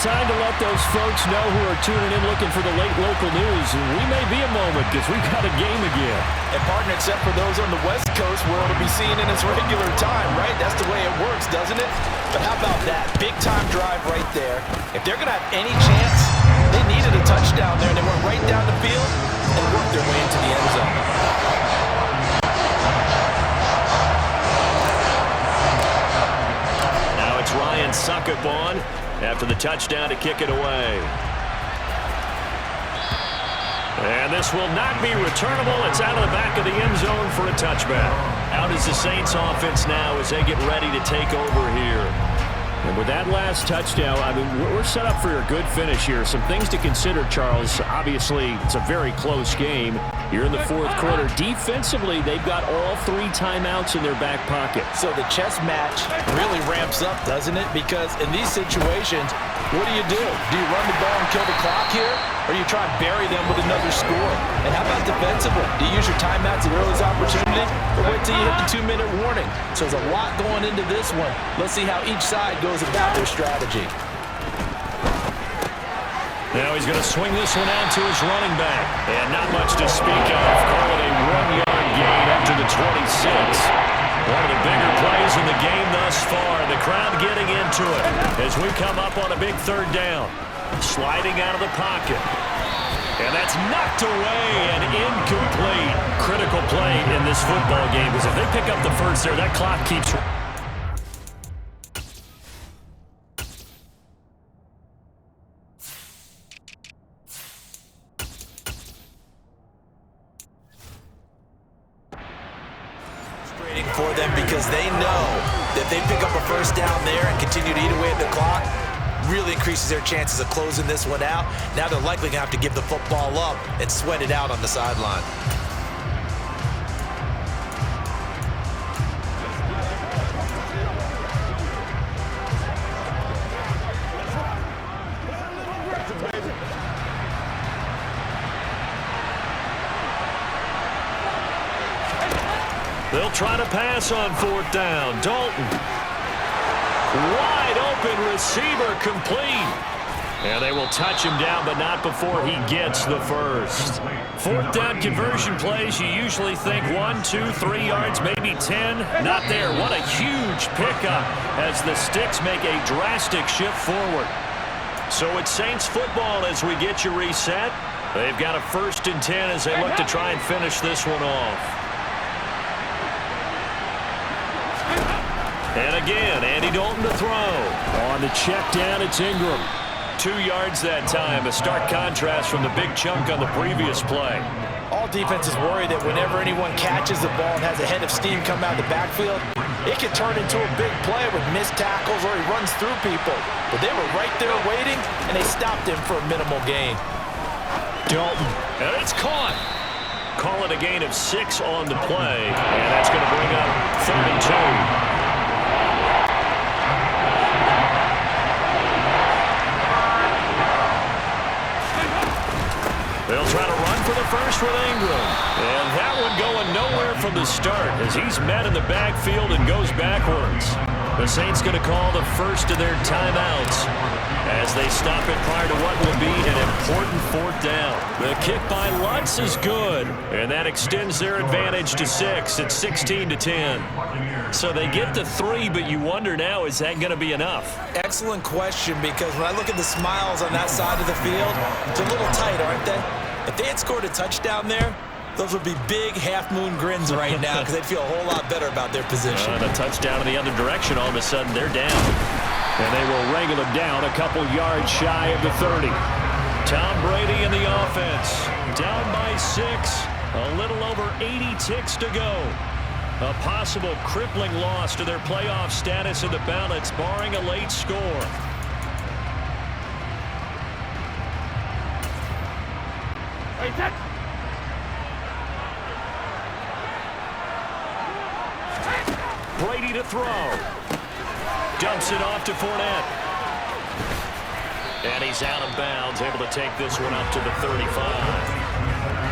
time to let those folks know who are tuning in looking for the late local news. We may be a moment because we've got a game again. And partner, except for those on the West Coast where it'll be seen in its regular time, right? That's the way it works, doesn't it? But how about that? Big time drive right there. If they're going to have any chance, they needed a touchdown there, and they went right down the field and worked their way into the end zone. Now it's Ryan Suckup on after the touchdown to kick it away. And this will not be returnable. It's out of the back of the end zone for a touchback. Out is the Saints offense now as they get ready to take over here. And with that last touchdown, I mean, we're set up for a good finish here. Some things to consider, Charles. Obviously, it's a very close game. You're in the fourth quarter. Defensively, they've got all 3 timeouts in their back pocket. So the chess match really ramps up, doesn't it? Because in these situations, what do? Do you run the ball and kill the clock here? Or do you try and bury them with another score? And how about defensively? Do you use your timeouts at earliest opportunity? Or wait till you hit the 2-minute warning? So there's a lot going into this one. Let's see how each side goes about their strategy. Now he's going to swing this one out to his running back. And not much to speak of. Call it a 1-yard gain after the 26. One of the bigger plays in the game thus far. The crowd getting into it as we come up on a big 3rd down. Sliding out of the pocket. And that's knocked away and incomplete. Critical play in this football game because if they pick up the first there, that clock keeps... for them because they know that they pick up a first down there and continue to eat away at the clock, really increases their chances of closing this one out. Now they're likely going to have to give the football up and sweat it out on the sideline. They'll try to pass on 4th down. Dalton. Wide open receiver complete. And they will touch him down, but not before he gets the first. 4th down conversion plays, you usually think 1, 2, 3 yards, maybe 10. Not there. What a huge pickup as the Sticks make a drastic shift forward. So it's Saints football as we get you reset. They've got a 1st and 10 as they look to try and finish this one off. And again, Andy Dalton to throw. On the check down, it's Ingram. 2 yards that time, a stark contrast from the big chunk on the previous play. All defenses worry that whenever anyone catches the ball and has a head of steam come out of the backfield, it can turn into a big play with missed tackles or he runs through people. But they were right there waiting, and they stopped him for a minimal gain. Dalton, and it's caught. Call it a gain of 6 on the play, and that's going to bring up 3rd and 2. They'll try to run for the first with Ingram. And that one going nowhere from the start as he's met in the backfield and goes backwards. The Saints going to call the first of their timeouts as they stop it prior to what will be an important 4th down. The kick by Lutz is good, and that extends their advantage to 6. It's 16-10. So they get to 3, but you wonder now, is that going to be enough? Excellent question, because when I look at the smiles on that side of the field, it's a little tight, aren't they? If they had scored a touchdown there, those would be big half-moon grins right now because they'd feel a whole lot better about their position. And a touchdown in the other direction, all of a sudden they're down. And they will wrangle them down a couple yards shy of the 30. Tom Brady in the offense. Down by 6. A little over 80 ticks to go. A possible crippling loss to their playoff status in the balance, barring a late score. Brady to throw. Dumps it off to Fournette. And he's out of bounds, able to take this one up to the 35.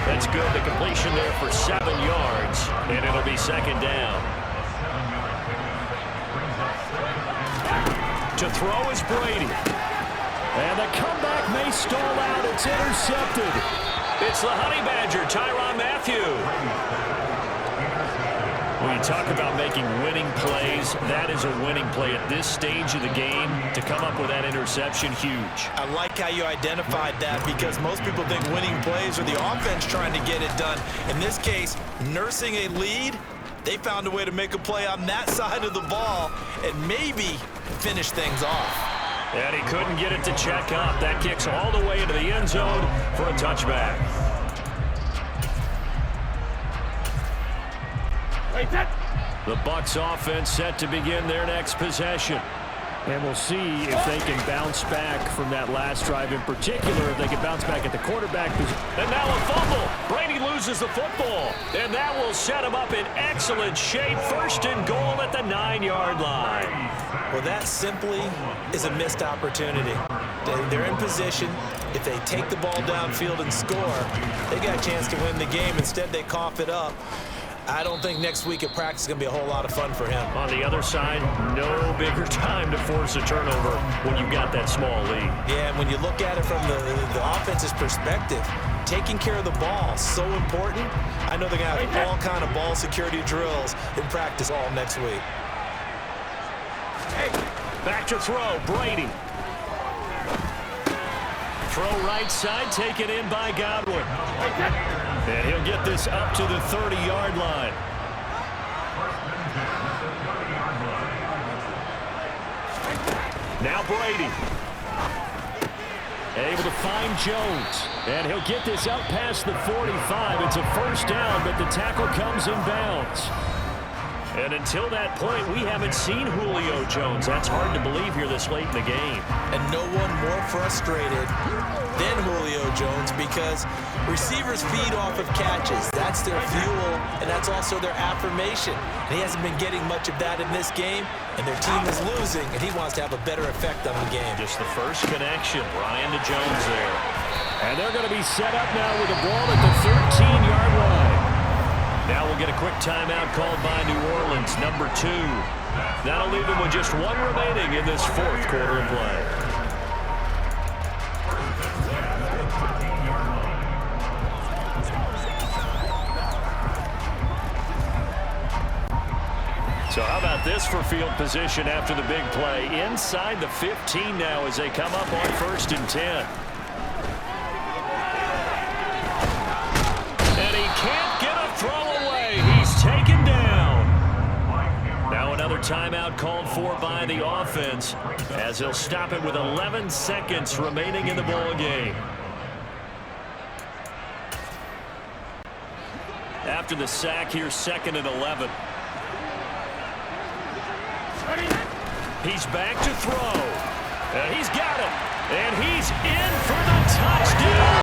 That's good. The completion there for 7 yards, and it'll be 2nd down. To throw is Brady. And the comeback may stall out. It's intercepted. It's the Honey Badger, Tyrann Mathieu. When you talk about making winning plays, that is a winning play at this stage of the game. To come up with that interception, huge. I like how you identified that, because most people think winning plays are the offense trying to get it done. In this case, nursing a lead, they found a way to make a play on that side of the ball and maybe finish things off. And he couldn't get it to check up. That kicks all the way into the end zone for a touchback. The Bucs offense set to begin their next possession. And we'll see if they can bounce back from that last drive in particular, if they can bounce back at the quarterback position. And now a fumble. Brady loses the football. And that will set him up in excellent shape. First and goal at the 9-yard line. Well, that simply is a missed opportunity. They're in position. If they take the ball downfield and score, they got a chance to win the game. Instead, they cough it up. I don't think next week at practice is going to be a whole lot of fun for him. On the other side, no bigger time to force a turnover when you've got that small lead. Yeah, and when you look at it from the offense's perspective, taking care of the ball is so important. I know they're going to have all kind of ball security drills in practice all next week. Back to throw, Brady. Throw right side, taken in by Godwin. And he'll get this up to the 30-yard line. Now Brady. Able to find Jones. And he'll get this out past the 45. It's a first down, but the tackle comes in bounds. And until that point, we haven't seen Julio Jones. That's hard to believe here this late in the game. And no one more frustrated than Julio Jones, because receivers feed off of catches. That's their fuel, and that's also their affirmation. And he hasn't been getting much of that in this game, and their team is losing, and he wants to have a better effect on the game. Just the first connection, Ryan to Jones there. And they're going to be set up now with the ball at the 13-yard line. Now we'll get a quick timeout called by New Orleans, number 2. That'll leave them with just one remaining in this fourth quarter of play. So how about this for field position after the big play? Inside the 15 now as they come up on 1st and 10. And he can't get a throw away. He's taken down. Now another timeout called for by the offense as he'll stop it with 11 seconds remaining in the ball game. After the sack here, 2nd and 11. He's back to throw. And he's got it. And he's in for the touchdown.